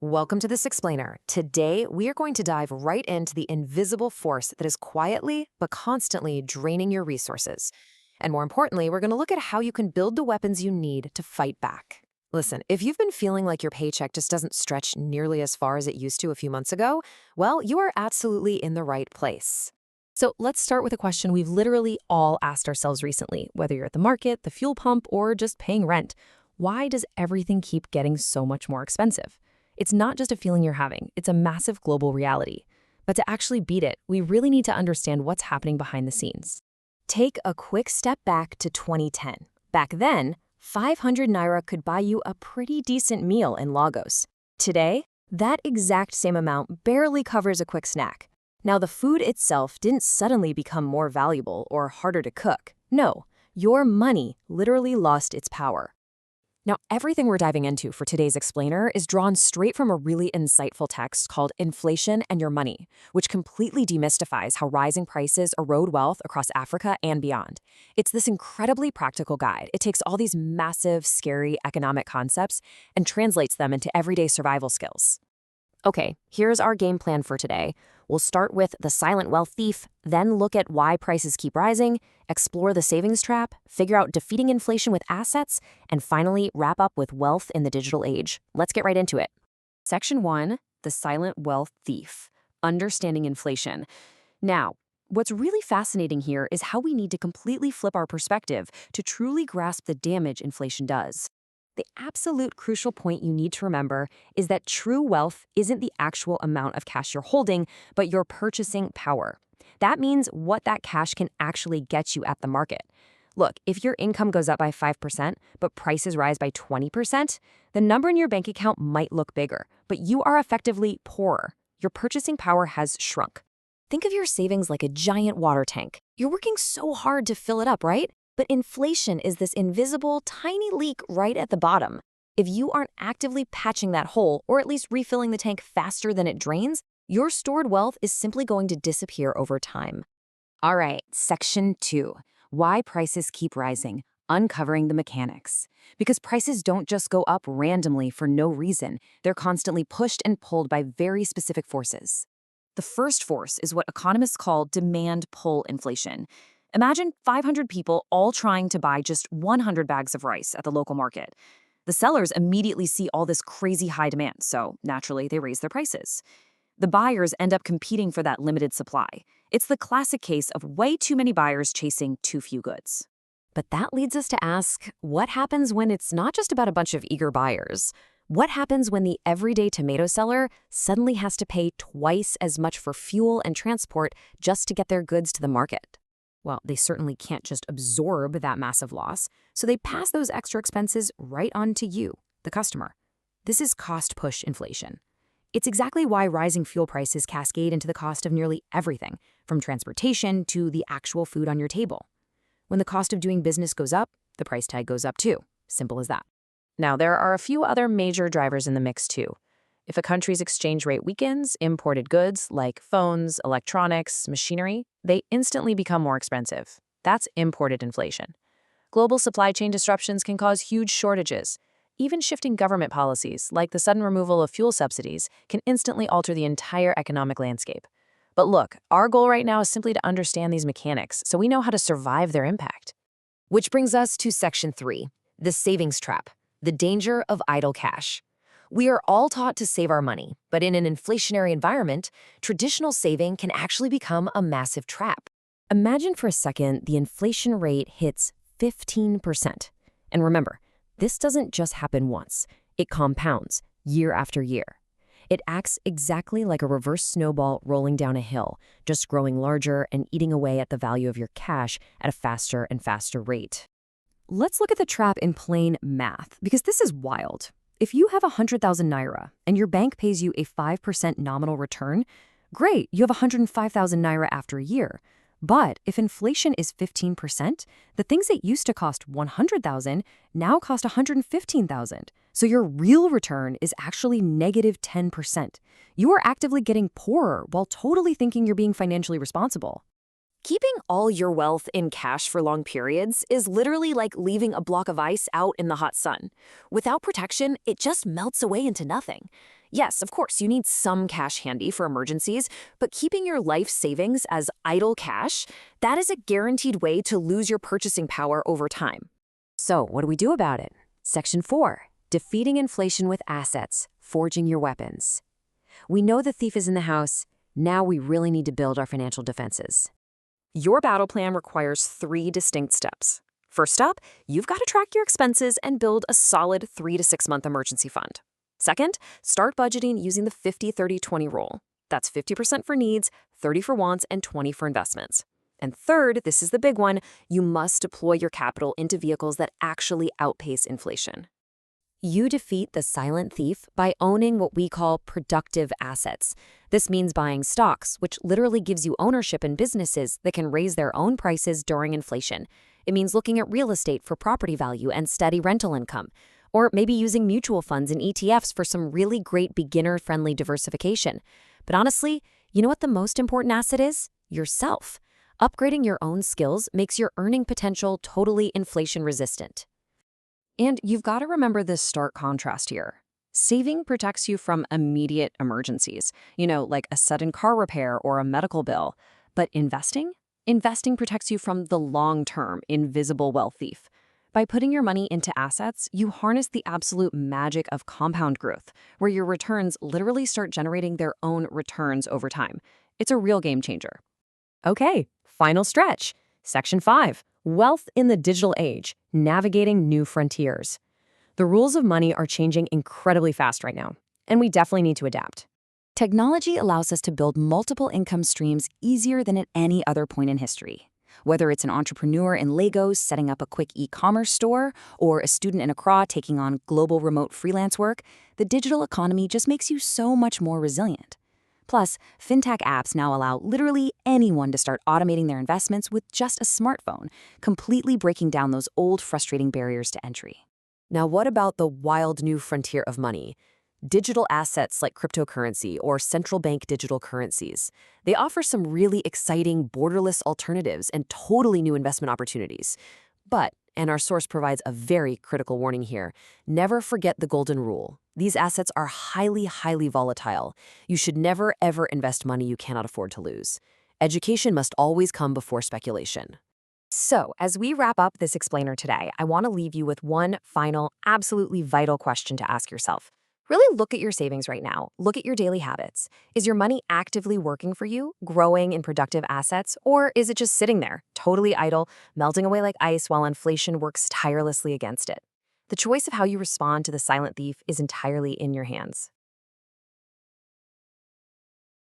Welcome to This Explainer. Today, we are going to dive right into the invisible force that is quietly but constantly draining your resources. And more importantly, we're going to look at how you can build the weapons you need to fight back. Listen, if you've been feeling like your paycheck just doesn't stretch nearly as far as it used to a few months ago, well, you are absolutely in the right place. So let's start with a question we've literally all asked ourselves recently, whether you're at the market, the fuel pump, or just paying rent. Why does everything keep getting so much more expensive? It's not just a feeling you're having, it's a massive global reality. But to actually beat it, we really need to understand what's happening behind the scenes. Take a quick step back to 2010. Back then, 500 naira could buy you a pretty decent meal in Lagos. Today, that exact same amount barely covers a quick snack. Now, the food itself didn't suddenly become more valuable or harder to cook. No, your money literally lost its power. Now, everything we're diving into for today's explainer is drawn straight from a really insightful text called Inflation and Your Money, which completely demystifies how rising prices erode wealth across Africa and beyond. It's this incredibly practical guide. It takes all these massive, scary economic concepts and translates them into everyday survival skills. Okay, here's our game plan for today. We'll start with the silent wealth thief, then look at why prices keep rising, explore the savings trap, figure out defeating inflation with assets, and finally wrap up with wealth in the digital age. Let's get right into it. Section 1, the silent wealth thief, understanding inflation. Now, what's really fascinating here is how we need to completely flip our perspective to truly grasp the damage inflation does. The absolute crucial point you need to remember is that true wealth isn't the actual amount of cash you're holding, but your purchasing power. That means what that cash can actually get you at the market. Look, if your income goes up by 5%, but prices rise by 20%, the number in your bank account might look bigger, but you are effectively poorer. Your purchasing power has shrunk. Think of your savings like a giant water tank. You're working so hard to fill it up, right? But inflation is this invisible, tiny leak right at the bottom. If you aren't actively patching that hole, or at least refilling the tank faster than it drains, your stored wealth is simply going to disappear over time. All right, Section 2. Why prices keep rising, uncovering the mechanics. Because prices don't just go up randomly for no reason. They're constantly pushed and pulled by very specific forces. The first force is what economists call demand-pull inflation. Imagine 500 people all trying to buy just 100 bags of rice at the local market. The sellers immediately see all this crazy high demand, so naturally they raise their prices. The buyers end up competing for that limited supply. It's the classic case of way too many buyers chasing too few goods. But that leads us to ask, what happens when it's not just about a bunch of eager buyers? What happens when the everyday tomato seller suddenly has to pay twice as much for fuel and transport just to get their goods to the market? Well, they certainly can't just absorb that massive loss, so they pass those extra expenses right on to you, the customer. This is cost-push inflation. It's exactly why rising fuel prices cascade into the cost of nearly everything, from transportation to the actual food on your table. When the cost of doing business goes up, the price tag goes up too. Simple as that. Now, there are a few other major drivers in the mix too. If a country's exchange rate weakens, imported goods like phones, electronics, machinery, they instantly become more expensive. That's imported inflation. Global supply chain disruptions can cause huge shortages. Even shifting government policies, like the sudden removal of fuel subsidies, can instantly alter the entire economic landscape. But look, our goal right now is simply to understand these mechanics so we know how to survive their impact. Which brings us to Section 3, the savings trap, the danger of idle cash. We are all taught to save our money, but in an inflationary environment, traditional saving can actually become a massive trap. Imagine for a second the inflation rate hits 15%. And remember, this doesn't just happen once. It compounds year after year. It acts exactly like a reverse snowball rolling down a hill, just growing larger and eating away at the value of your cash at a faster and faster rate. Let's look at the trap in plain math, because this is wild. If you have 100,000 naira and your bank pays you a 5% nominal return, great, you have 105,000 naira after a year. But if inflation is 15%, the things that used to cost 100,000 now cost 115,000. So your real return is actually negative 10%. You are actively getting poorer while totally thinking you're being financially responsible. Keeping all your wealth in cash for long periods is literally like leaving a block of ice out in the hot sun. Without protection, it just melts away into nothing. Yes, of course, you need some cash handy for emergencies, but keeping your life savings as idle cash, that is a guaranteed way to lose your purchasing power over time. So, what do we do about it? Section 4, defeating inflation with assets, forging your weapons. We know the thief is in the house. Now we really need to build our financial defenses. Your battle plan requires 3 distinct steps. First up, you've got to track your expenses and build a solid 3 to 6 month emergency fund. Second, start budgeting using the 50-30-20 rule. That's 50% for needs, 30 for wants, and 20 for investments. And third, this is the big one, you must deploy your capital into vehicles that actually outpace inflation. You defeat the silent thief by owning what we call productive assets. This means buying stocks, which literally gives you ownership in businesses that can raise their own prices during inflation. It means looking at real estate for property value and steady rental income. Or maybe using mutual funds and ETFs for some really great beginner-friendly diversification. But honestly, you know what the most important asset is? Yourself. Upgrading your own skills makes your earning potential totally inflation-resistant. And you've got to remember this stark contrast here. Saving protects you from immediate emergencies, like a sudden car repair or a medical bill. But investing? Investing protects you from the long-term, invisible wealth thief. By putting your money into assets, you harness the absolute magic of compound growth, where your returns literally start generating their own returns over time. It's a real game changer. Okay, final stretch. Section 5. Wealth in the digital age, navigating new frontiers. The rules of money are changing incredibly fast right now, and we definitely need to adapt. Technology allows us to build multiple income streams easier than at any other point in history. Whether it's an entrepreneur in Lagos setting up a quick e-commerce store, or a student in Accra taking on global remote freelance work, the digital economy just makes you so much more resilient. Plus, fintech apps now allow literally anyone to start automating their investments with just a smartphone, completely breaking down those old, frustrating barriers to entry. Now, what about the wild new frontier of money? Digital assets like cryptocurrency or central bank digital currencies. They offer some really exciting, borderless alternatives and totally new investment opportunities. But, and our source provides a very critical warning here, never forget the golden rule. These assets are highly, highly volatile. You should never, ever invest money you cannot afford to lose. Education must always come before speculation. So, as we wrap up this explainer today, I want to leave you with one final, absolutely vital question to ask yourself. Really look at your savings right now. Look at your daily habits. Is your money actively working for you, growing in productive assets, or is it just sitting there, totally idle, melting away like ice while inflation works tirelessly against it? The choice of how you respond to the silent thief is entirely in your hands.